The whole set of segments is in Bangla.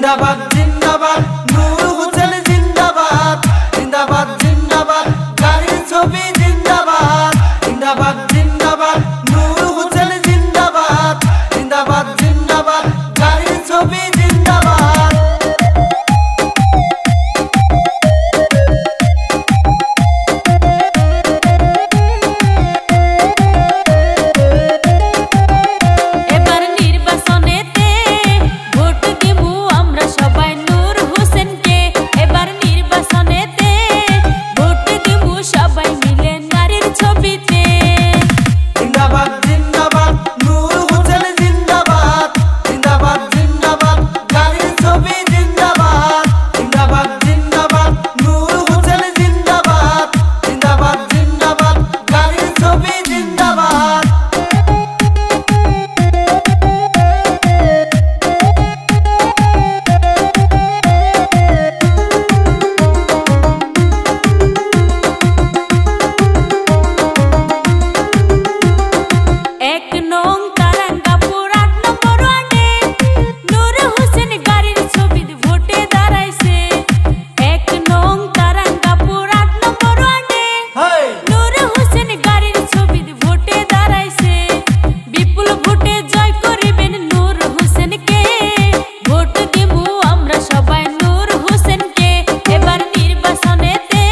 জিন্দাবাদ জিন্দাবাদ নূর হোসেন জিন্দাবাদ জিন্দাবাদ জিন্দাবাদ গাড়ির ছবি জিন্দাবাদ জিন্দাবাদ জিন্দাবাদ নূর হোসেন জিন্দাবাদ জিন্দাবাদ জিন্দাবাদ গাড়ির ছবি জিন্দাবাদ। এবার নির্বাচনেতে ভোট দিব আমরা সবাই নূর হোসেনকে। এবার নির্বাচনেতে ভোট দিব সবাই মিলে নারীর ছবিতে। জিন্দাবাদ জিন্দাবাদ নূর হোসেন জিন্দাবাদ জিন্দাবাদ জিন্দাবাদ গাড়ির ছবি জিন্দাবাদ জিন্দাবাদ জিন্দাবাদ নূর হোসেন জিন্দাবাদ জিন্দাবাদ জিন্দাবাদ গাড়ির ছবি জিন্দাবাদ। এক নং তারাঙ্গাপুর ৮ নম্বর ওয়ার্ডে নূর হোসেন গাড়ির ছবিতে ভোটে দাঁড়াইছে। এক নং তারাঙ্গাপুর ৮ নম্বর ওয়ার্ডে নূর হোসেন গাড়ির ছবিতে ভোটে দাঁড়াইছে। বিপুল ভোটে জয় করিবেন নূর হোসেনকে। ভোট দিব আমরা সবাই নূর হোসেনকে। এবার নির্বাচনেতে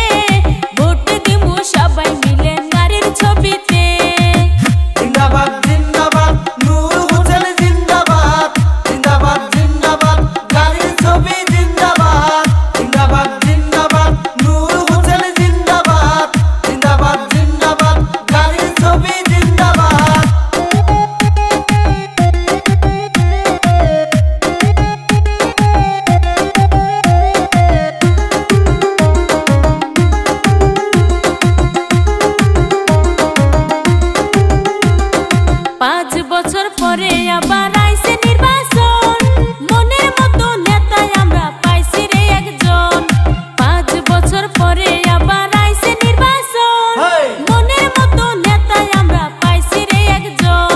ভোট দিব সবাই মিলে নারীর ছবিতে। জিন্দাবাদ জিন্দাবাদ নূর হোসেন জিন্দাবাদ জিন্দাবাদ জিন্দাবাদ গাড়ির ছবি জিন্দাবাদ জিন্দাবাদ জিন্দাবাদ নূর হোসেন জিন্দাবাদ জিন্দাবাদ জিন্দাবাদ গাড়ির ছবি জিন্দাবাদ। পাঁচ বছর পরে আবার আইছে নির্বাচন। মনের মতো নেতাই আমরা পাইছি রে একজন। 5 বছর পরে আবার আইছে নির্বাচন। মনের মতো নেতাই আমরা পাইছি রে একজন।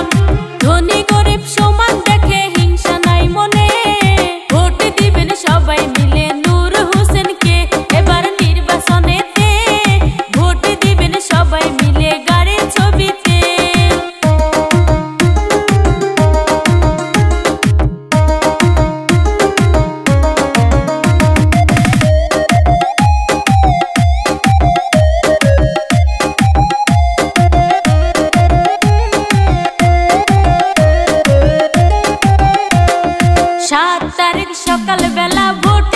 ধনী গরিব সমান দেখে হিংসা নাই মনে। ভোট দিবেন সবাই মিলে নূর হোসেনকে। এবার নির্বাচনেতে ভোট দিবেন সবাই মিলে গাড়ির ছবিতে। সাত তারিখ সকাল বেলা ভোট